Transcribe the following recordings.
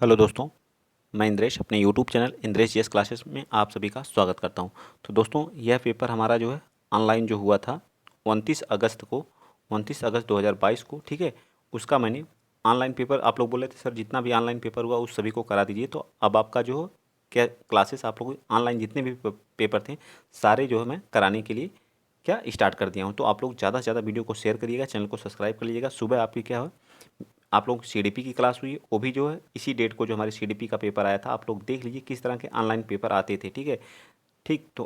Hello दोस्तों, मैं इंद्रेश अपने YouTube channel Indresh GS classes में आप सभी का स्वागत करता हूं। तो दोस्तों, यह पेपर हमारा जो है ऑनलाइन जो हुआ था 29 अगस्त 2022 को, ठीक है। उसका मैंने ऑनलाइन पेपर, आप लोग बोले थे सर जितना भी ऑनलाइन पेपर हुआ उस सभी को करा दीजिए। तो अब आपका जो है क्या क्लासेस आप लोग ऑनलाइन जितने भी पेपर थे सारे जो है मैं कराने के लिए क्या स्टार्ट कर दिया हूँ। तो आप लोग ज़्यादा से ज़्यादा वीडियो को शेयर करिएगा, चैनल को सब्सक्राइब कर लीजिएगा। सुबह आपकी क्या हो, आप लोग सीडीपी की क्लास हुई, वो भी जो है इसी डेट को जो हमारे सीडीपी का पेपर आया था, आप लोग देख लीजिए किस तरह के ऑनलाइन पेपर आते थे, ठीक है। ठीक, तो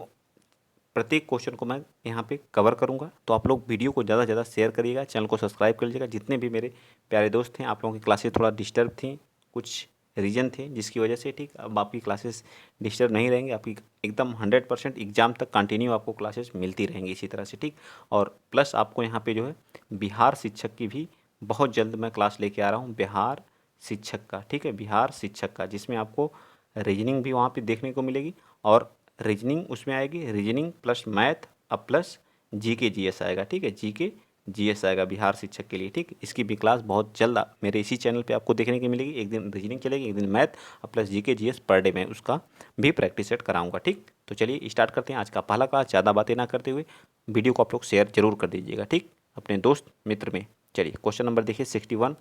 प्रत्येक क्वेश्चन को मैं यहाँ पे कवर करूँगा। तो आप लोग वीडियो को ज़्यादा से ज़्यादा शेयर करिएगा, चैनल को सब्सक्राइब कर लीजिएगा। जितने भी मेरे प्यारे दोस्त हैं, आप लोगों की क्लासेस थोड़ा डिस्टर्ब थी, कुछ रीजन थे जिसकी वजह से, ठीक। अब आपकी क्लासेस डिस्टर्ब नहीं रहेंगे, आपकी एकदम 100% एग्जाम तक कंटिन्यू आपको क्लासेस मिलती रहेंगी इसी तरह से, ठीक। और प्लस आपको यहाँ पे जो है बिहार शिक्षक की भी बहुत जल्द मैं क्लास लेके आ रहा हूँ, बिहार शिक्षक का, ठीक है, बिहार शिक्षक का, जिसमें आपको रीजनिंग भी वहाँ पे देखने को मिलेगी। और रीजनिंग उसमें आएगी, रीजनिंग प्लस मैथ अब प्लस जीके जीएस आएगा, ठीक है, जीके जीएस आएगा बिहार शिक्षक के लिए, ठीक। इसकी भी क्लास बहुत जल्द मेरे इसी चैनल पे आपको देखने की मिलेगी। एक दिन रीजनिंग चलेगी, एक दिन मैथ और plus GK GS per day में उसका भी प्रैक्टिस सेट कराऊंगा, ठीक। तो चलिए स्टार्ट करते हैं आज का पहला क्लास। ज़्यादा बातें ना करते हुए वीडियो को आप लोग शेयर जरूर कर दीजिएगा, ठीक, अपने दोस्त मित्र में। चलिए क्वेश्चन नंबर देखिए 61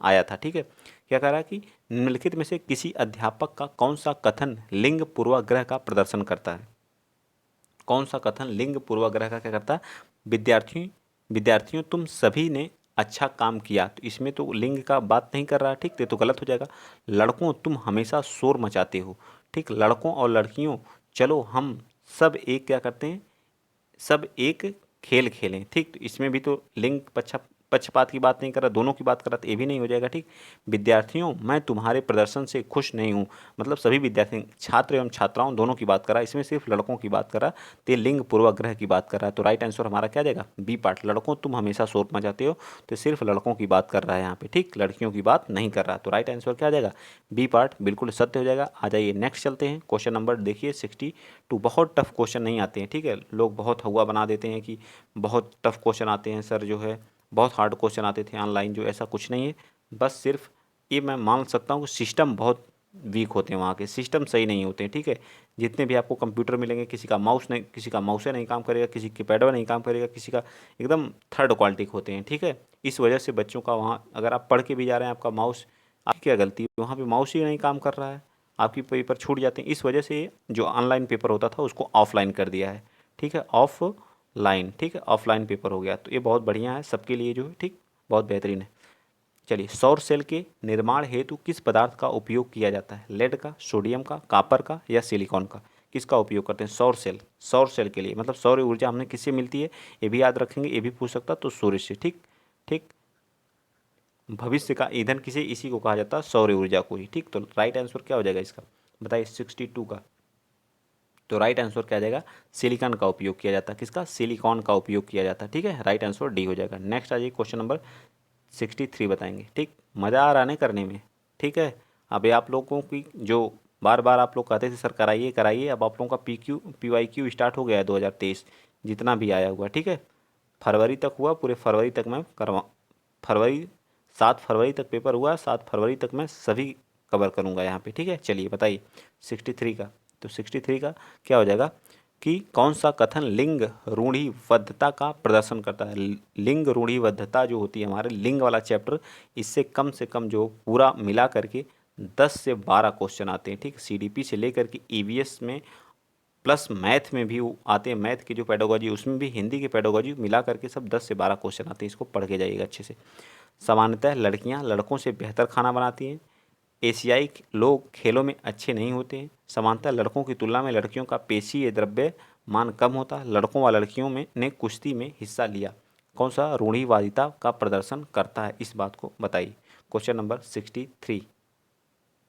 आया था, ठीक है। क्या कह रहा है कि निम्नलिखित में से किसी अध्यापक का कौन सा कथन लिंग पूर्वाग्रह का प्रदर्शन करता है। कौन सा कथन लिंग पूर्वाग्रह का क्या करता है। विद्यार्थियों तुम सभी ने अच्छा काम किया, तो इसमें तो लिंग का बात नहीं कर रहा, ठीक, तो गलत हो जाएगा। लड़कों तुम हमेशा शोर मचाते हो, ठीक, लड़कों और लड़कियों चलो हम सब एक क्या करते हैं, सब एक खेल खेलें, ठीक। तो इसमें भी तो लिंग पक्षपात की बात नहीं कर रहा, दोनों की बात कर रहा, तो ये भी नहीं हो जाएगा, ठीक। विद्यार्थियों मैं तुम्हारे प्रदर्शन से खुश नहीं हूँ, मतलब सभी विद्यार्थी, छात्र एवं छात्राओं दोनों की बात कर रहा है, इसमें सिर्फ लड़कों की बात कर रहा है, तो ये लिंग पूर्वाग्रह की बात कर रहा है। तो राइट आंसर हमारा क्या जाएगा, बी पार्ट। लड़कों तुम हमेशा शोर मचाते हो, तो सिर्फ लड़कों की बात कर रहा है यहाँ पे, ठीक, लड़कियों की बात नहीं कर रहा। तो राइट आंसर क्या जाएगा, बी पार्ट, बिल्कुल सत्य हो जाएगा। आ जाइए नेक्स्ट चलते हैं। क्वेश्चन नंबर देखिए 62। बहुत टफ क्वेश्चन नहीं आते हैं, ठीक है, लोग बहुत हवा बना देते हैं कि बहुत टफ क्वेश्चन आते हैं सर, जो है बहुत हार्ड क्वेश्चन आते थे ऑनलाइन, जो ऐसा कुछ नहीं है। बस सिर्फ ये मैं मान सकता हूँ कि सिस्टम बहुत वीक होते हैं, वहाँ के सिस्टम सही नहीं होते हैं, ठीक है। जितने भी आपको कंप्यूटर मिलेंगे, किसी का माउस नहीं, किसी का माउस नहीं काम करेगा, किसी की पैडवा नहीं काम करेगा, किसी का एकदम थर्ड क्वालिटी के होते हैं, ठीक है। इस वजह से बच्चों का वहाँ, अगर आप पढ़ के भी जा रहे हैं, आपका माउस, आपकी क्या गलती है, वहाँ पे माउस ही नहीं काम कर रहा है, आपकी पेपर छूट जाते हैं। इस वजह से जो ऑनलाइन पेपर होता था उसको ऑफलाइन कर दिया है, ठीक है, ऑफलाइन, ठीक है, ऑफलाइन पेपर हो गया। तो ये बहुत बढ़िया है सबके लिए जो है, ठीक, बहुत बेहतरीन है। चलिए, सौर सेल के निर्माण हेतु किस पदार्थ का उपयोग किया जाता है। लेड का, सोडियम का, कॉपर का या सिलिकॉन का, किसका उपयोग करते हैं। सौर सेल, सौर सेल के लिए मतलब सौर ऊर्जा हमने किससे मिलती है, ये भी याद रखेंगे, ये भी पूछ सकता तो सूर्य से, ठीक। ठीक, भविष्य का ईंधन किसे, इसी को कहा जाता है सौर ऊर्जा को ही, ठीक। तो राइट आंसर क्या हो जाएगा इसका, बताइए 62 का। तो राइट आंसर क्या आ जाएगा, सिलिकॉन का उपयोग किया जाता है, किसका, सिलिकॉन का उपयोग किया जाता है, ठीक है। राइट आंसर डी हो जाएगा। नेक्स्ट आ जाइए क्वेश्चन नंबर 63 बताएंगे, ठीक। मज़ा आ रहा है करने में, ठीक है। अब ये आप लोगों की जो बार बार आप लोग कहते थे सर कराइए कराइए, अब आप लोगों का PQ PYQ स्टार्ट हो गया है 2023, जितना भी आया हुआ, ठीक है। फरवरी तक हुआ, पूरे फरवरी तक मैं करवा, फरवरी 7 फरवरी तक पेपर हुआ, 7 फरवरी तक मैं सभी कवर करूँगा यहाँ पे, ठीक है। चलिए बताइए 63 का। तो 63 का क्या हो जाएगा कि कौन सा कथन लिंग रूढ़िबद्धता का प्रदर्शन करता है। लिंग रूढ़िबद्धता जो होती है, हमारे लिंग वाला चैप्टर, इससे कम से कम जो पूरा मिला करके 10 से 12 क्वेश्चन आते हैं, ठीक। सीडीपी से लेकर के ईवीएस में प्लस मैथ में भी वो आते हैं, मैथ की जो पेडागोजी उसमें भी, हिंदी की पेडागोजी मिला करके सब 10 से 12 क्वेश्चन आते हैं, इसको पढ़ के जाइएगा अच्छे से। सामान्यतः लड़कियां लड़कों से बेहतर खाना बनाती हैं। एशियाई लोग खेलों में अच्छे नहीं होते हैं। समानतः लड़कों की तुलना में लड़कियों का पेशीय द्रव्य मान कम होता है। लड़कों व लड़कियों में ने कुश्ती में हिस्सा लिया। कौन सा रूढ़िवादिता का प्रदर्शन करता है, इस बात को बताइए। क्वेश्चन नंबर 63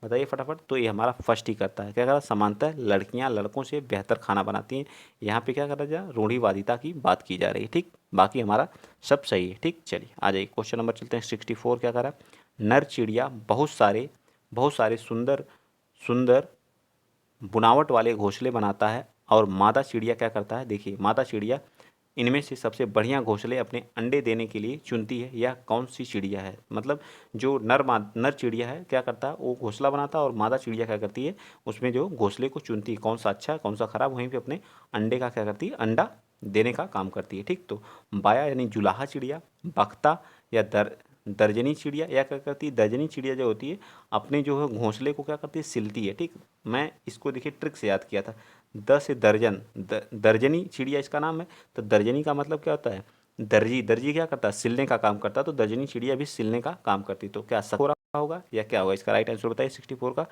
बताइए फटाफट। तो ये हमारा फर्स्ट ही करता है, क्या कर रहा है, समानतः लड़कियां लड़कों से बेहतर खाना बनाती हैं। यहाँ पे क्या कर रहा है, रूढ़िवादिता की बात की जा रही है, ठीक। बाकी हमारा सब सही है, ठीक। चलिए आ जाइए क्वेश्चन नंबर चलते हैं 64। क्या कर रहा है, नर चिड़िया बहुत सारे सुंदर सुंदर बुनावट वाले घोंसले बनाता है, और मादा चिड़िया क्या करता है, देखिए मादा चिड़िया इनमें से सबसे बढ़िया घोंसले अपने अंडे देने के लिए चुनती है, यह कौन सी चिड़िया है। मतलब जो नर चिड़िया है क्या करता है, वो घोंसला बनाता है और मादा चिड़िया क्या करती है, उसमें जो घोंसले को चुनती है, कौन सा अच्छा है कौन सा खराब, वहीं पे अपने अंडे का क्या करती है, अंडा देने का काम करती है। ठीक, तो बाया यानी जुलाहा चिड़िया, बख्ता या दर्जनी चिड़िया, या क्या करती है, दर्जनी चिड़िया जो होती है अपने जो है घोंसले को क्या करती है, सिलती है। ठीक, मैं इसको देखिए ट्रिक से याद किया था, से दर्जन, दर्जनी चिड़िया इसका नाम है। तो दर्जनी का मतलब क्या होता है, दर्जी, दर्जी क्या करता है, सिलने का काम करता है, तो दर्जनी चिड़िया भी सिलने का काम करती है। तो क्या हो रहा होगा या क्या होगा, इसका राइट आंसर बताइए 64 का,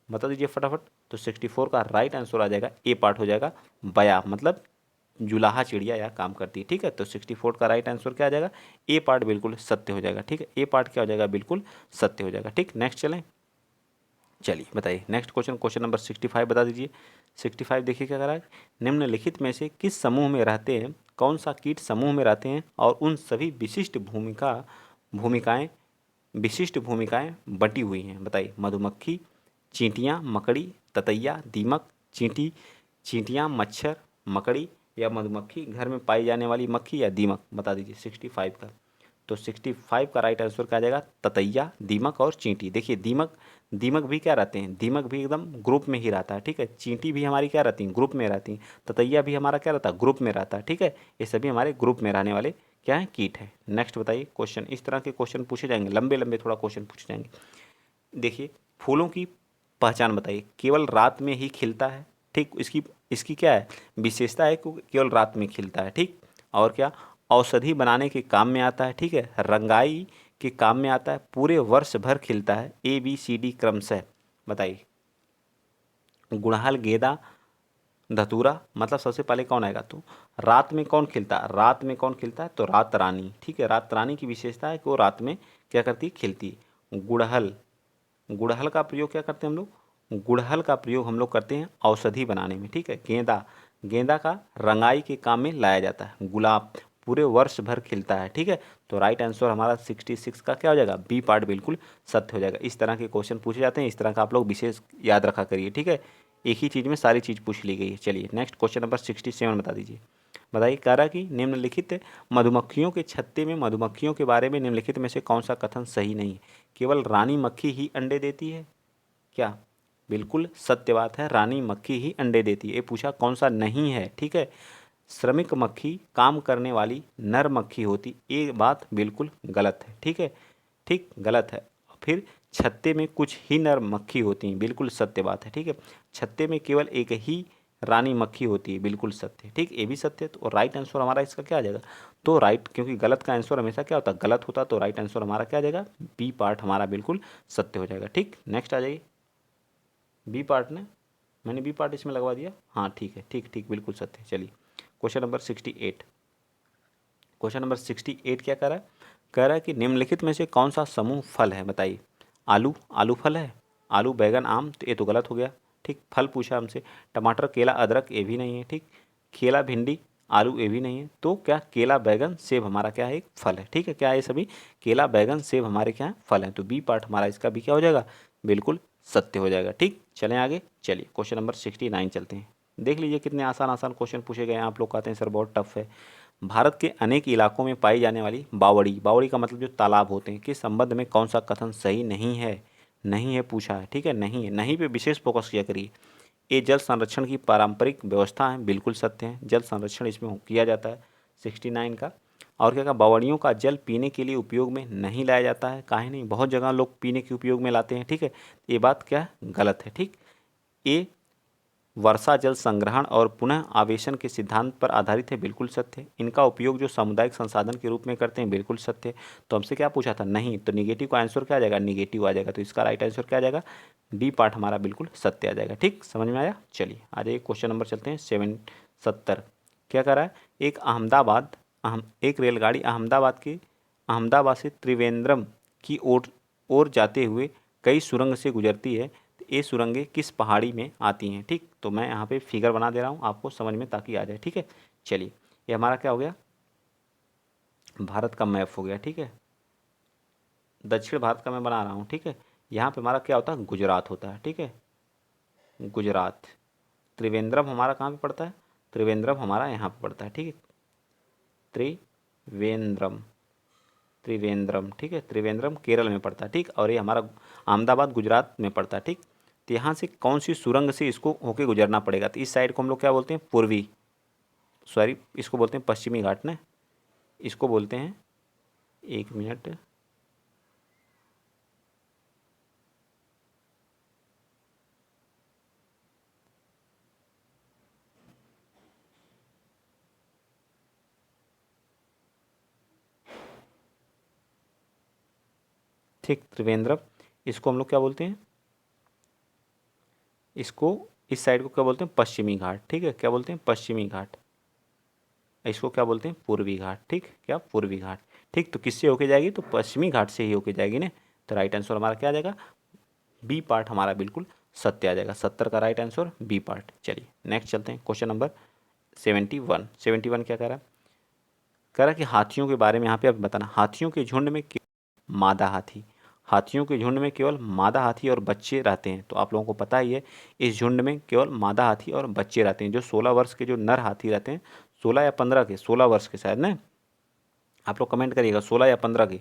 बता दीजिए फटाफट। तो 64 का राइट आंसर आ जाएगा, ए पार्ट हो जाएगा, बया मतलब जुलाहा चिड़िया यह काम करती है। ठीक है, तो 64 का राइट आंसर क्या आ जाएगा, ए पार्ट बिल्कुल सत्य हो जाएगा। ठीक है, ए पार्ट क्या हो जाएगा, बिल्कुल सत्य हो जाएगा। ठीक, नेक्स्ट चलें, चलिए बताइए नेक्स्ट क्वेश्चन, क्वेश्चन नंबर 65 बता दीजिए। 65 देखिए क्या करा है, निम्नलिखित में से किस समूह में रहते हैं, कौन सा कीट समूह में रहते हैं और उन सभी भूमिकाएं विशिष्ट भूमिकाएं बटी हुई हैं, बताइए। मधुमक्खी, चींटियां, मकड़ी, ततैया, दीमक, चींटियां, मच्छर, मकड़ी या मधुमक्खी, घर में पाई जाने वाली मक्खी या दीमक, बता दीजिए 65 का। तो 65 का राइट आंसर क्या आ जाएगा, ततैया, दीमक और चींटी। देखिए दीमक, दीमक भी क्या रहते हैं, दीमक भी एकदम ग्रुप में ही रहता है। ठीक है, चींटी भी हमारी क्या रहती हैं, ग्रुप में रहती हैं, ततैया भी हमारा क्या रहता है, ग्रुप में रहता है। ठीक है, ये सभी हमारे ग्रुप में रहने वाले क्या है, कीट है। नेक्स्ट बताइए क्वेश्चन, इस तरह के क्वेश्चन पूछे जाएंगे, लंबे लंबे थोड़ा क्वेश्चन पूछे जाएंगे। देखिए फूलों की पहचान बताइए, केवल रात में ही खिलता है। ठीक, इसकी इसकी क्या है, विशेषता है कि केवल रात में खिलता है। ठीक, और क्या, औषधि बनाने के काम में आता है। ठीक है, रंगाई के काम में आता है, पूरे वर्ष भर खिलता है, ABCD क्रमशः, बताइए। गुड़हल, गेंदा, धतूरा, मतलब सबसे पहले कौन आएगा, तो रात में कौन खिलता है, रात में कौन खिलता है, तो रात रानी। ठीक है, रात रानी की विशेषता है कि वो रात में क्या करती है, खिलती है। गुड़हल, गुड़हल का प्रयोग क्या करते हैं हम लोग, गुड़हल का प्रयोग हम लोग करते हैं औषधि बनाने में। ठीक है, गेंदा, गेंदा का रंगाई के काम में लाया जाता है। गुलाब पूरे वर्ष भर खिलता है। ठीक है, तो राइट आंसर हमारा 66 का क्या हो जाएगा, बी पार्ट बिल्कुल सत्य हो जाएगा। इस तरह के क्वेश्चन पूछे जाते हैं, इस तरह का आप लोग विशेष याद रखा करिए। ठीक है, एक ही चीज़ में सारी चीज़ पूछ ली गई है। चलिए नेक्स्ट क्वेश्चन नंबर 67 बता दीजिए। बताइए, कह रहा कि निम्नलिखित मधुमक्खियों के छत्ते में मधुमक्खियों के बारे में निम्नलिखित में से कौन सा कथन सही नहीं है, केवल रानी मक्खी ही अंडे देती है, क्या, बिल्कुल सत्य बात है, रानी मक्खी ही अंडे देती है। ये पूछा कौन सा नहीं है। ठीक है, श्रमिक मक्खी काम करने वाली नर मक्खी होती, ये बात बिल्कुल गलत है। ठीक है, ठीक गलत है। फिर छत्ते में कुछ ही नर मक्खी होती हैं, बिल्कुल सत्य बात है। ठीक है, छत्ते में केवल एक ही रानी मक्खी होती है, बिल्कुल सत्य है। ठीक, ये भी सत्य है। तो राइट आंसर हमारा इसका क्या आ जाएगा, तो राइट, क्योंकि गलत का आंसर हमेशा क्या होता है, गलत होता है, तो राइट आंसर हमारा क्या आ जाएगा, बी पार्ट हमारा बिल्कुल सत्य हो जाएगा। ठीक, नेक्स्ट आ जाइए, बी पार्ट ने, मैंने बी पार्ट इसमें लगवा दिया, हाँ ठीक है, ठीक ठीक बिल्कुल सत्य है। चलिए क्वेश्चन नंबर 68, क्वेश्चन नंबर 68 क्या कर रहा है, कह रहा है कि निम्नलिखित में से कौन सा समूह फल है, बताइए। आलू, आलू फल है, आलू, बैगन, आम, तो ये तो गलत हो गया। ठीक, फल पूछा हमसे, टमाटर, केला, अदरक, ये भी नहीं है। ठीक, केला, भिंडी, आलू, ये भी नहीं है। तो क्या, केला, बैगन, सेब हमारा क्या है, एक फल है। ठीक है, क्या है सभी, केला, बैगन, सेब हमारे क्या है, फल हैं। तो बी पार्ट हमारा इसका भी क्या हो जाएगा, बिल्कुल सत्य हो जाएगा। ठीक, चलें आगे, चलिए क्वेश्चन नंबर 69 चलते हैं। देख लीजिए कितने आसान आसान क्वेश्चन पूछे गए हैं, आप लोग कहते हैं सर बहुत टफ है। भारत के अनेक इलाकों में पाई जाने वाली बावड़ी, बावड़ी का मतलब जो तालाब होते हैं, के संबंध में कौन सा कथन सही नहीं है, नहीं है पूछा है। ठीक है, नहीं है, नहीं पे विशेष फोकस किया करिए। ये जल संरक्षण की पारंपरिक व्यवस्था है, बिल्कुल सत्य है, जल संरक्षण इसमें किया जाता है 69 का। और क्या कहा, बावड़ियों का जल पीने के लिए उपयोग में नहीं लाया जाता है, काहे नहीं, बहुत जगह लोग पीने के उपयोग में लाते हैं। ठीक है, ये बात क्या है, गलत है। ठीक, ये वर्षा जल संग्रहण और पुनः आवेशन के सिद्धांत पर आधारित है, बिल्कुल सत्य है। इनका उपयोग जो सामुदायिक संसाधन के रूप में करते हैं, बिल्कुल सत्य है। तो हमसे क्या पूछा था, नहीं, तो निगेटिव का आंसर क्या आ जाएगा, निगेटिव आ जाएगा। तो इसका राइट आंसर क्या आ जाएगा, डी पार्ट हमारा बिल्कुल सत्य आ जाएगा। ठीक, समझ में आया। चलिए आ जाइए क्वेश्चन नंबर चलते हैं 70, क्या कर रहा है, एक रेलगाड़ी अहमदाबाद से त्रिवेंद्रम की ओर जाते हुए कई सुरंग से गुजरती है, ये सुरंगें किस पहाड़ी में आती हैं। ठीक, तो मैं यहाँ पे फिगर बना दे रहा हूँ आपको समझ में ताकि आ जाए। ठीक है, चलिए ये हमारा क्या हो गया, भारत का मैप हो गया। ठीक है, दक्षिण भारत का मैं बना रहा हूँ। ठीक है, यहाँ पे हमारा क्या होता है, गुजरात होता है। ठीक है, गुजरात, त्रिवेंद्रम हमारा कहाँ पे पड़ता है, त्रिवेंद्रम हमारा यहाँ पे पड़ता है। ठीक है, त्रिवेंद्रम, त्रिवेंद्रम, ठीक है। त्रिवेंद्रम केरल में पड़ता है, ठीक। और ये हमारा अहमदाबाद गुजरात में पड़ता है, ठीक। तो यहाँ से कौन सी सुरंग से इसको होके गुजरना पड़ेगा? तो इस साइड को हम लोग क्या बोलते हैं? पूर्वी, सॉरी इसको बोलते हैं पश्चिमी घाट ना, इसको बोलते हैं, एक मिनट, ठीक। त्रिवेंद्रम, इसको हम लोग क्या बोलते हैं? इसको, इस साइड को क्या बोलते हैं? पश्चिमी घाट, ठीक है। क्या बोलते हैं? पश्चिमी घाट। इसको क्या बोलते हैं? पूर्वी घाट, ठीक। क्या? पूर्वी घाट, ठीक। तो किससे होके जाएगी? तो पश्चिमी घाट से ही होके जाएगी ना। तो राइट आंसर हमारा क्या आ जाएगा? बी पार्ट हमारा बिल्कुल सत्य आ जाएगा। 70 का राइट आंसर बी पार्ट। चलिए नेक्स्ट चलते हैं, क्वेश्चन नंबर 71। 71 क्या कह रहा है? कह रहा है कि हाथियों के बारे में यहाँ पे अब बताना। हाथियों के झुंड में मादा हाथी, हाथियों के झुंड में केवल मादा हाथी और बच्चे रहते हैं। तो आप लोगों को पता ही है, इस झुंड में केवल मादा हाथी और बच्चे रहते हैं। जो 16 वर्ष के जो नर हाथी रहते हैं, 16 या 15 के, 16 वर्ष के शायद ना, आप लोग कमेंट करिएगा 16 या 15 के।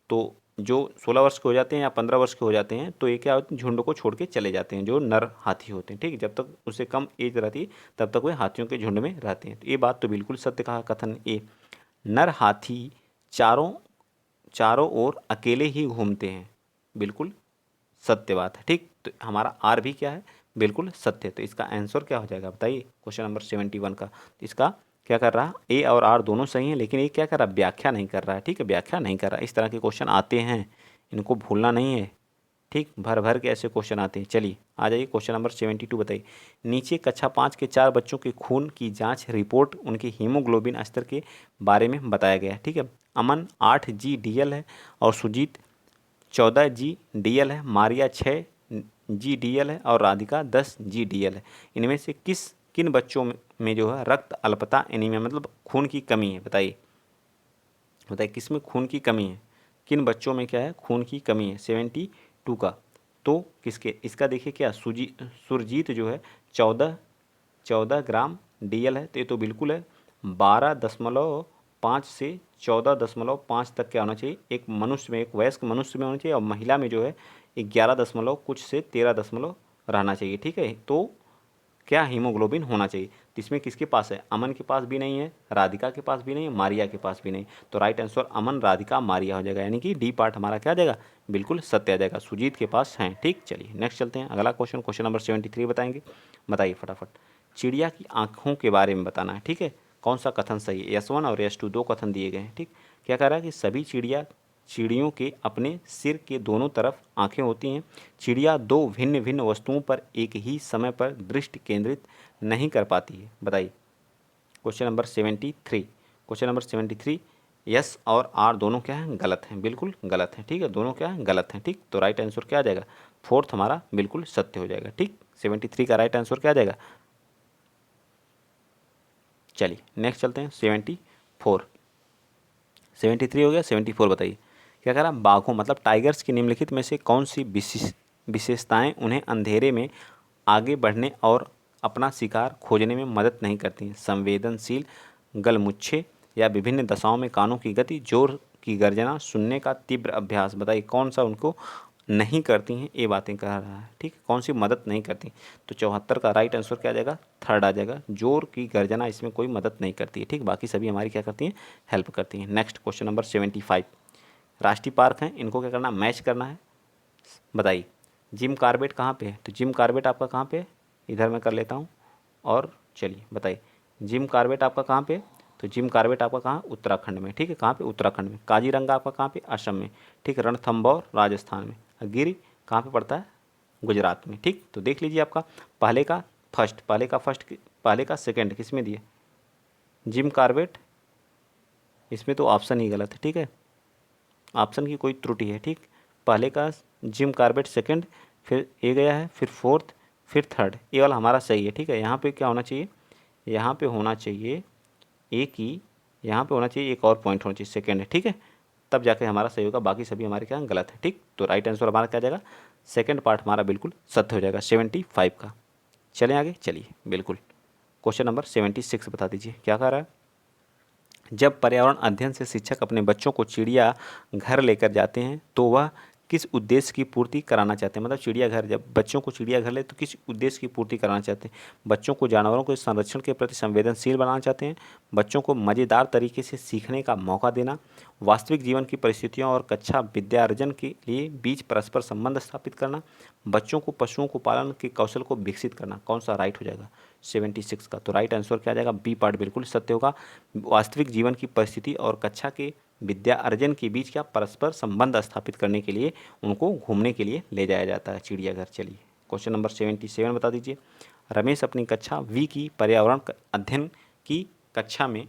तो जो 16 वर्ष के हो जाते हैं या 15 वर्ष के हो जाते हैं, तो ये क्या होते हैं? झुंड को छोड़ के चले जाते हैं, जो नर हाथी होते हैं, ठीक। जब तक उससे कम एज रहती है तब तक वे हाथियों के झुंड में रहते हैं। तो ये बात तो बिल्कुल सत्य कहा कथन ए। नर हाथी चारों चारों ओर अकेले ही घूमते हैं, बिल्कुल सत्य बात है, ठीक। तो हमारा आर भी क्या है? बिल्कुल सत्य। तो इसका आंसर क्या हो जाएगा बताइए? क्वेश्चन नंबर 71 का। तो इसका क्या कर रहा है? ए और आर दोनों सही हैं, लेकिन ये क्या कर रहा है? व्याख्या नहीं कर रहा है, ठीक है। व्याख्या नहीं कर रहा है। इस तरह के क्वेश्चन आते हैं, इनको भूलना नहीं है, ठीक। भर भर के ऐसे क्वेश्चन आते हैं। चलिए आ जाइए, क्वेश्चन नंबर 72 बताइए। नीचे कक्षा 5 के 4 बच्चों के खून की जांच रिपोर्ट उनके हीमोग्लोबिन स्तर के बारे में बताया गया है, ठीक है। अमन 8 GDL है और सुजीत 14 GDL है, मारिया 6 GDL है और राधिका 10 GDL है। इनमें से किन बच्चों में जो है रक्त अल्पता एनीमिया मतलब खून की कमी है? बताइए बताइए, किस में खून की कमी है? किन बच्चों में क्या है? खून की कमी है। 72 का। तो किसके? इसका देखिए क्या, सुरजीत जो है 14 ग्राम DL है, तो ये तो बिल्कुल है। 12.5 से 14.5 तक क्या होना चाहिए? एक मनुष्य में, एक वयस्क मनुष्य में होना चाहिए, और महिला में जो है 11 दशमलव कुछ से 13 दशमलव रहना चाहिए, ठीक है। तो क्या हीमोग्लोबिन होना चाहिए। तो इसमें किसके पास है? अमन के पास भी नहीं है, राधिका के पास भी नहीं है, मारिया के पास भी नहीं। तो राइट आंसर अमन, राधिका, मारिया हो जाएगा, यानी कि डी पार्ट हमारा क्या आ जाएगा? बिल्कुल सत्य आ जाएगा। सुजीत के पास हैं, ठीक। चलिए नेक्स्ट चलते हैं, अगला क्वेश्चन, क्वेश्चन नंबर 73 बताएंगे। बताइए फटाफट। चिड़िया की आँखों के बारे में बताना है, ठीक है। कौन सा कथन सही है? S1 और S2 दो कथन दिए गए हैं, ठीक। क्या कह रहा है कि सभी चिड़ियों के अपने सिर के दोनों तरफ आंखें होती हैं। चिड़िया दो भिन्न भिन्न वस्तुओं पर एक ही समय पर दृष्टि केंद्रित नहीं कर पाती है। बताइए question number 73। Question number 73, yes और आर दोनों क्या हैं? गलत हैं, बिल्कुल गलत हैं, ठीक है। दोनों क्या हैं? गलत हैं, ठीक। तो राइट आंसर क्या आ जाएगा? फोर्थ हमारा बिल्कुल सत्य हो जाएगा, ठीक। 73 का राइट आंसर क्या आ जाएगा? चलिए नेक्स्ट चलते हैं, 74। 73 हो गया, 74 बताइए। क्या कह रहा है? बाघों मतलब टाइगर्स की निम्नलिखित में से कौन सी विशेषताएं उन्हें अंधेरे में आगे बढ़ने और अपना शिकार खोजने में मदद नहीं करती हैं? संवेदनशील, गलमुच्छे, या विभिन्न दशाओं में कानों की गति, जोर की गर्जना, सुनने का तीव्र अभ्यास। बताइए कौन सा उनको नहीं करती हैं? ये बातें कह रहा है, ठीक। कौन सी मदद नहीं करती? तो 74 का राइट आंसर क्या आ जाएगा? थर्ड आ जाएगा। जोर की गर्जना इसमें कोई मदद नहीं करती है, ठीक। बाकी सभी हमारी क्या करती हैं? हेल्प करती हैं। Next question number 75। राष्ट्रीय पार्क हैं, इनको क्या करना? मैच करना है। बताइए जिम कार्बेट कहाँ पे है? तो जिम कार्बेट आपका कहाँ पे है? इधर मैं कर लेता हूँ। और चलिए बताइए जिम कार्बेट आपका कहाँ पे है? तो जिम कार्बेट आपका कहाँ? उत्तराखंड में, ठीक है। कहाँ पे? उत्तराखंड में। काजीरंगा आपका कहाँ पे? असम में, ठीक है। रणथंभौर राजस्थान में। गिर कहाँ पे पड़ता है? गुजरात में, ठीक। तो देख लीजिए आपका पहले का फर्स्ट, पहले का सेकंड किस में दिए? Jim Corbett. इसमें तो ऑप्शन ही गलत है, ठीक है। ऑप्शन की कोई त्रुटि है, ठीक। पहले का जिम कार्बेट सेकंड, फिर ए गया है, फिर फोर्थ, फिर थर्ड। ये वाला हमारा सही है, ठीक है। यहाँ पे क्या होना चाहिए? यहाँ पे होना चाहिए एक ही, यहाँ पे होना चाहिए एक और पॉइंट होना चाहिए, सेकंड है, ठीक है। तब जाके हमारा सही होगा, बाकी सभी हमारे क्या गलत है, ठीक। तो राइट आंसर हमारा क्या जाएगा? सेकंड पार्ट हमारा बिल्कुल सत्य हो जाएगा 75 का। चलें आगे, चलिए बिल्कुल। क्वेश्चन नंबर 76 बता दीजिए क्या कह रहा है? जब पर्यावरण अध्ययन से शिक्षक अपने बच्चों को चिड़िया घर लेकर जाते हैं तो वह किस उद्देश्य की पूर्ति कराना चाहते हैं। मतलब चिड़ियाघर, जब बच्चों को चिड़ियाघर ले तो किस उद्देश्य की पूर्ति कराना चाहते हैं। बच्चों को जानवरों के संरक्षण के प्रति संवेदनशील बनाना चाहते हैं, बच्चों को मज़ेदार तरीके से सीखने का मौका देना, वास्तविक जीवन की परिस्थितियों और कक्षा विद्यार्जन के लिए बीच परस्पर संबंध स्थापित करना, बच्चों को पशुओं को पालन के कौशल को विकसित करना। कौन सा राइट हो जाएगा 76 का? तो राइट आंसर क्या आ जाएगा? बी पार्ट बिल्कुल सत्य होगा। वास्तविक जीवन की परिस्थिति और कक्षा के विद्या अर्जन के बीच क्या परस्पर संबंध स्थापित करने के लिए उनको घूमने के लिए ले जाया जाता है चिड़ियाघर। चलिए क्वेश्चन नंबर 77 बता दीजिए। रमेश अपनी कक्षा वी की पर्यावरण अध्ययन की कक्षा में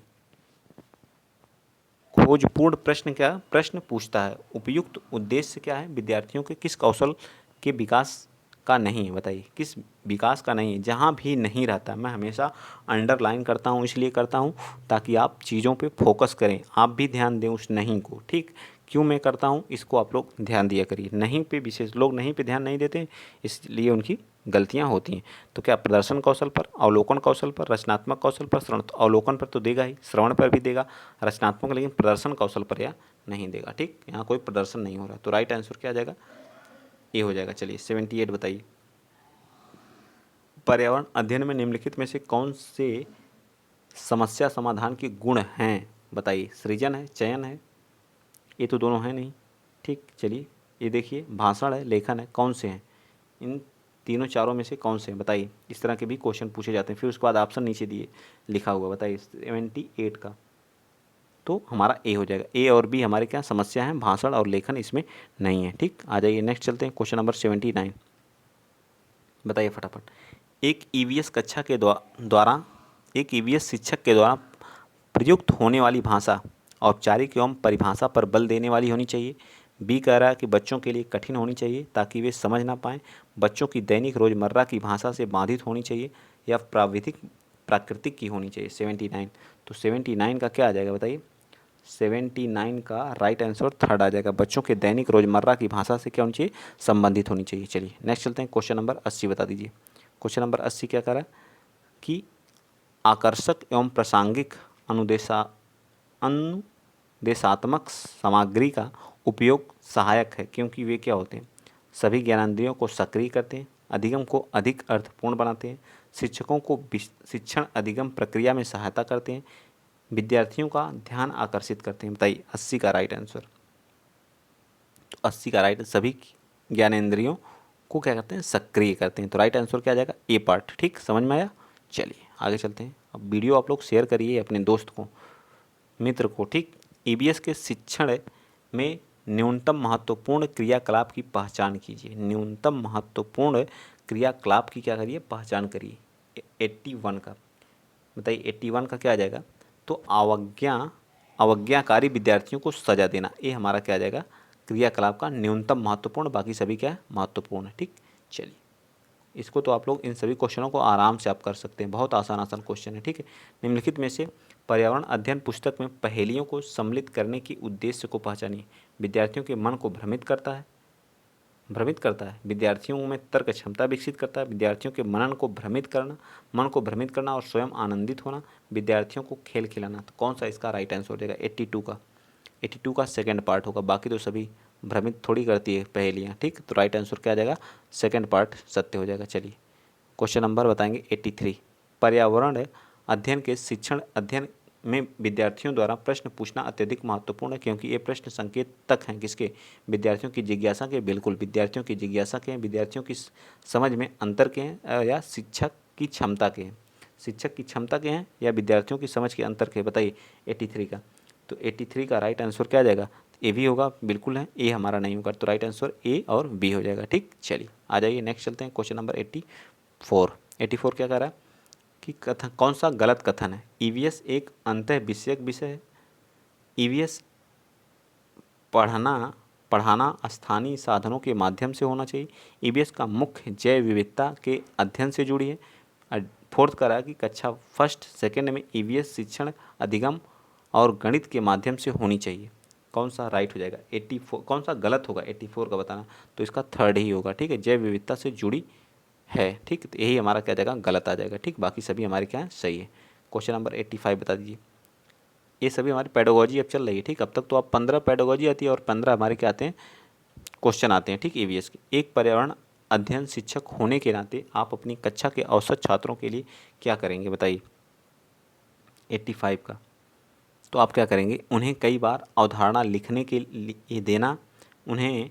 खोजपूर्ण प्रश्न पूछता है। उपयुक्त उद्देश्य क्या है? विद्यार्थियों के किस कौशल के विकास का नहीं है? बताइए किस विकास का नहीं है। जहाँ भी नहीं रहता, मैं हमेशा अंडरलाइन करता हूँ, इसलिए करता हूँ ताकि आप चीज़ों पे फोकस करें, आप भी ध्यान दें उस नहीं को। ठीक, क्यों मैं करता हूँ इसको आप लोग ध्यान दिया करिए। नहीं पे विशेष लोग नहीं पे ध्यान नहीं देते, इसलिए उनकी गलतियाँ होती हैं। तो क्या प्रदर्शन कौशल पर, अवलोकन कौशल पर, रचनात्मक कौशल पर, श्रवण, अवलोकन पर तो देगा ही, श्रवण पर भी देगा, रचनात्मक, लेकिन प्रदर्शन कौशल पर या नहीं देगा। ठीक, यहाँ कोई प्रदर्शन नहीं हो रहा, तो राइट आंसर क्या आ जाएगा? ये हो जाएगा। चलिए 78 बताइए। पर्यावरण अध्ययन में निम्नलिखित में से कौन से समस्या समाधान के गुण हैं? बताइए। सृजन है, चयन है, ये तो दोनों हैं नहीं। ठीक, चलिए ये देखिए, भाषण है, लेखन है, कौन से हैं? इन तीनों चारों में से कौन से हैं? बताइए। इस तरह के भी क्वेश्चन पूछे जाते हैं, फिर उसके बाद ऑप्शन नीचे दिए लिखा हुआ। बताइए 78 का तो हमारा ए हो जाएगा। ए और बी हमारे क्या समस्या हैं, भाषण और लेखन इसमें नहीं है। ठीक, आ जाइए नेक्स्ट चलते हैं। क्वेश्चन नंबर 79 बताइए फटाफट। एक ईवीएस कक्षा के द्वारा एक ईवीएस शिक्षक के द्वारा प्रयुक्त होने वाली भाषा औपचारिक एवं परिभाषा पर बल देने वाली होनी चाहिए। बी कह रहा है कि बच्चों के लिए कठिन होनी चाहिए ताकि वे समझ ना पाएँ, बच्चों की दैनिक रोज़मर्रा की भाषा से बाधित होनी चाहिए, या प्राकृतिक की होनी चाहिए। 79, तो 79 का क्या आ जाएगा बताइए? 79 का राइट आंसर थर्ड आ जाएगा। बच्चों के दैनिक रोज़मर्रा की भाषा से क्या होनी चाहिए? संबंधित होनी चाहिए। चलिए नेक्स्ट चलते हैं। क्वेश्चन नंबर 80 बता दीजिए। क्वेश्चन नंबर 80 क्या कह रहा है कि आकर्षक एवं प्रासंगिक अनुदेशात्मक सामग्री का उपयोग सहायक है क्योंकि वे क्या होते हैं? सभी ज्ञानेंद्रियों को सक्रिय करते हैं, अधिगम को अधिक अर्थपूर्ण बनाते हैं, शिक्षकों को शिक्षण अधिगम प्रक्रिया में सहायता करते हैं, विद्यार्थियों का ध्यान आकर्षित करते हैं। बताइए 80 का राइट आंसर। तो 80 का राइट, सभी ज्ञानेंद्रियों को क्या करते हैं? सक्रिय करते हैं। तो राइट आंसर क्या आ जाएगा? ए पार्ट। ठीक, समझ में आया? चलिए आगे चलते हैं। अब वीडियो आप लोग शेयर करिए अपने दोस्त को, मित्र को। ठीक, ईवीएस के शिक्षण में न्यूनतम महत्वपूर्ण क्रियाकलाप की पहचान कीजिए। न्यूनतम महत्वपूर्ण क्रियाकलाप की क्या करिए? पहचान करिए। 81 का बताइए। 81 का क्या आ जाएगा? तो अवज्ञाकारी विद्यार्थियों को सजा देना, ये हमारा क्या आ जाएगा? क्रियाकलाप का न्यूनतम महत्वपूर्ण, बाकी सभी क्या है? महत्वपूर्ण है। ठीक, चलिए इसको तो आप लोग इन सभी क्वेश्चनों को आराम से आप कर सकते हैं, बहुत आसान आसान क्वेश्चन है। ठीक है, निम्नलिखित में से पर्यावरण अध्ययन पुस्तक में पहेलियों को सम्मिलित करने की उद्देश्य को पहचानिए। विद्यार्थियों के मन को भ्रमित करता है, विद्यार्थियों में तर्क क्षमता विकसित करता है, विद्यार्थियों के मन को भ्रमित करना और स्वयं आनंदित होना, विद्यार्थियों को खेल खिलाना। तो कौन सा इसका राइट आंसर हो जाएगा? 82 का सेकंड पार्ट होगा। बाकी तो सभी भ्रमित थोड़ी करती है पहेलियाँ। ठीक, तो राइट आंसर क्या आ जाएगा? सेकंड पार्ट सत्य हो जाएगा। चलिए क्वेश्चन नंबर बताएंगे 83। पर्यावरण अध्ययन के शिक्षण अध्ययन में विद्यार्थियों द्वारा प्रश्न पूछना अत्यधिक महत्वपूर्ण है क्योंकि ये प्रश्न संकेतक हैं किसके? विद्यार्थियों की जिज्ञासा के। बिल्कुल, विद्यार्थियों की जिज्ञासा के हैं, विद्यार्थियों की समझ में अंतर के हैं, या शिक्षक की क्षमता के हैं? शिक्षक की क्षमता के हैं या विद्यार्थियों की समझ के अंतर के? बताइए 83 का। तो 83 का राइट आंसर क्या आ जाएगा? ए भी होगा, बिल्कुल है, ए हमारा नहीं होगा। तो राइट आंसर ए और बी हो जाएगा। ठीक, चलिए आ जाइए नेक्स्ट चलते हैं। क्वेश्चन नंबर 84 क्या कह रहा है कि कथन, कौन सा गलत कथन है? ईवीएस एक अंतः विषयक विषय है। ईवीएस पढ़ाना स्थानीय साधनों के माध्यम से होना चाहिए। ईवीएस का मुख्य जैव विविधता के अध्ययन से जुड़ी है। फोर्थ कह रहा है कि कक्षा फर्स्ट सेकेंड में ईवीएस शिक्षण अधिगम और गणित के माध्यम से होनी चाहिए। कौन सा राइट हो जाएगा? 84। कौन सा गलत होगा 84 का बताना? तो इसका थर्ड ही होगा। ठीक है, जैव विविधता से जुड़ी है। ठीक, तो यही हमारा क्या जाएगा? गलत आ जाएगा। ठीक, बाकी सभी हमारे क्या है? सही है। क्वेश्चन नंबर 85 बता दीजिए। ये सभी हमारी पेडागोजी अब चल रही है, ठीक। अब तक तो आप 15 पेडागोजी आती है और 15 हमारे क्या आते हैं, क्वेश्चन आते हैं, ठीक, ईवीएस के। एक पर्यावरण अध्ययन शिक्षक होने के नाते आप अपनी कक्षा के औसत छात्रों के लिए क्या करेंगे बताइए। 85 का तो आप क्या करेंगे, उन्हें कई बार अवधारणा लिखने के लिए देना, उन्हें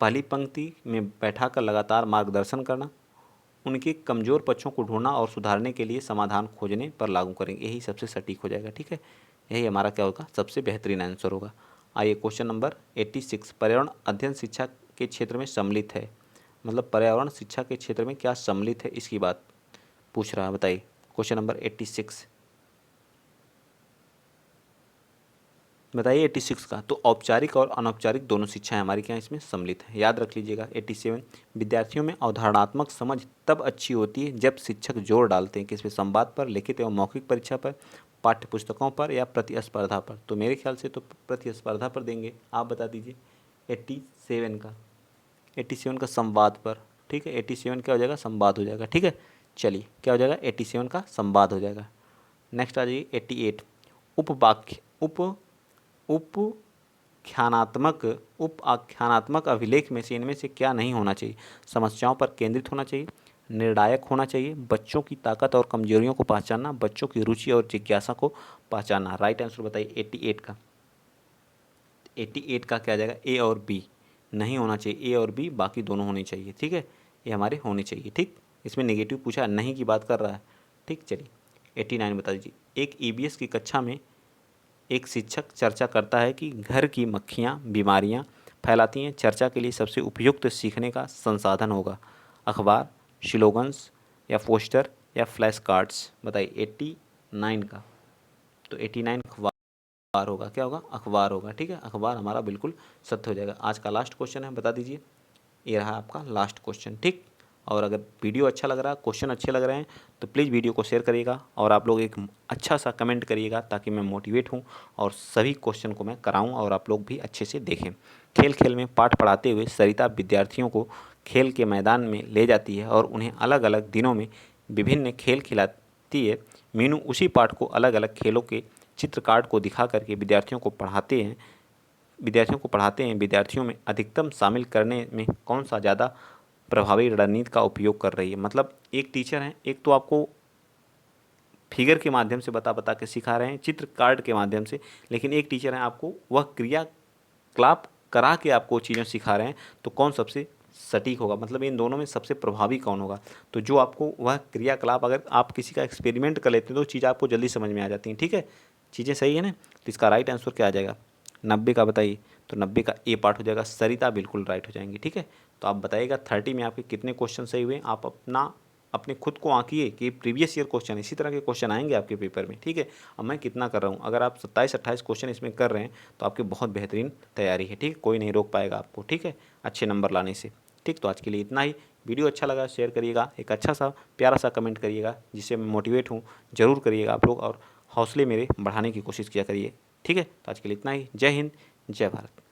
पहली पंक्ति में बैठाकर लगातार मार्गदर्शन करना, उनके कमज़ोर पक्षों को ढूंढना और सुधारने के लिए समाधान खोजने पर लागू करेंगे। यही सबसे सटीक हो जाएगा, ठीक है। यही हमारा क्या होगा, सबसे बेहतरीन आंसर होगा। आइए क्वेश्चन नंबर 86, पर्यावरण अध्ययन शिक्षा के क्षेत्र में सम्मिलित है, मतलब पर्यावरण शिक्षा के क्षेत्र में क्या सम्मिलित है, इसकी बात पूछ रहा है, बताइए। क्वेश्चन नंबर 86 बताइए 86 का। तो औपचारिक और अनौपचारिक दोनों शिक्षाएं हमारी क्या इसमें सम्मिलित है, याद रख लीजिएगा। 87, विद्यार्थियों में अवधारणात्मक समझ तब अच्छी होती है जब शिक्षक जोर डालते हैं किस पे, संवाद पर, लिखित एवं मौखिक परीक्षा पर, पाठ्य पुस्तकों पर या प्रतिस्पर्धा पर। तो मेरे ख्याल से तो प्रतिस्पर्धा पर देंगे, आप बता दीजिए। 87 का, 87 का संवाद पर, ठीक है। 87 क्या हो जाएगा, संवाद हो जाएगा, ठीक है। चलिए क्या हो जाएगा, 87 का संवाद हो जाएगा। नेक्स्ट आ जाइए 88, उपवाक्य उप आख्यानात्मक अभिलेख में से इनमें से क्या नहीं होना चाहिए। समस्याओं पर केंद्रित होना चाहिए, निर्णायक होना चाहिए, बच्चों की ताकत और कमजोरियों को पहचानना, बच्चों की रुचि और जिज्ञासा को पहचानना। राइट आंसर बताइए 88 का। 88 का क्या आ जाएगा, ए और बी नहीं होना चाहिए, ए और बी, बाकी दोनों होने चाहिए, ठीक है। ये हमारे होने चाहिए, ठीक। इसमें नेगेटिव पूछा, नहीं की बात कर रहा है, ठीक। चलिए 89 बता दीजिए। एक ईवीएस की कक्षा में एक शिक्षक चर्चा करता है कि घर की मक्खियाँ बीमारियाँ फैलाती हैं। चर्चा के लिए सबसे उपयुक्त सीखने का संसाधन होगा अखबार, स्लोगन्स या पोस्टर या फ्लैश कार्ड्स। बताइए 89 का। तो 89 अखबार होगा, क्या होगा, अखबार होगा, ठीक है। अखबार हमारा बिल्कुल सत्य हो जाएगा। आज का लास्ट क्वेश्चन है, बता दीजिए। ये रहा आपका लास्ट क्वेश्चन, ठीक। और अगर वीडियो अच्छा लग रहा है, क्वेश्चन अच्छे लग रहे हैं, तो प्लीज़ वीडियो को शेयर करिएगा और आप लोग एक अच्छा सा कमेंट करिएगा ताकि मैं मोटिवेट हूँ और सभी क्वेश्चन को मैं कराऊँ और आप लोग भी अच्छे से देखें। खेल खेल में पाठ पढ़ाते हुए सरिता विद्यार्थियों को खेल के मैदान में ले जाती है और उन्हें अलग अलग दिनों में विभिन्न खेल खिलाती है। मीनू उसी पाठ को अलग अलग खेलों के चित्र कार्ड को दिखा करके विद्यार्थियों को पढ़ाते हैं। विद्यार्थियों में अधिकतम शामिल करने में कौन सा ज़्यादा प्रभावी रणनीति का उपयोग कर रही है। मतलब एक टीचर हैं, एक तो आपको फिगर के माध्यम से बता के सिखा रहे हैं, चित्र कार्ड के माध्यम से, लेकिन एक टीचर हैं आपको वह क्रियाकलाप करा के आपको चीज़ें सिखा रहे हैं। तो कौन सबसे सटीक होगा, मतलब इन दोनों में सबसे प्रभावी कौन होगा। तो जो आपको वह क्रियाकलाप, अगर आप किसी का एक्सपेरिमेंट कर लेते हैं तो चीज़ आपको जल्दी समझ में आ जाती हैं, ठीक है। चीज़ें सही है ना। तो इसका राइट आंसर क्या आ जाएगा, 90 का बताइए। तो 90 का ए पार्ट हो जाएगा, सरिता बिल्कुल राइट हो जाएंगी, ठीक है। तो आप बताइएगा 30 में आपके कितने क्वेश्चन सही हुए। आप अपने खुद को आंकिए कि प्रीवियस ईयर क्वेश्चन इसी तरह के क्वेश्चन आएंगे आपके पेपर में, ठीक है। अब मैं कितना कर रहा हूँ, अगर आप 27-28 क्वेश्चन इसमें कर रहे हैं तो आपकी बहुत बेहतरीन तैयारी है, ठीक है। कोई नहीं रोक पाएगा आपको, ठीक है, अच्छे नंबर लाने से, ठीक। तो आज के लिए इतना ही। वीडियो अच्छा लगा शेयर करिएगा, एक अच्छा सा प्यारा सा कमेंट करिएगा जिससे मैं मोटिवेट हूँ, ज़रूर करिएगा आप लोग और हौसले मेरे बढ़ाने की कोशिश किया करिए, ठीक है। तो आज के लिए इतना ही। जय हिंद, जय भारत।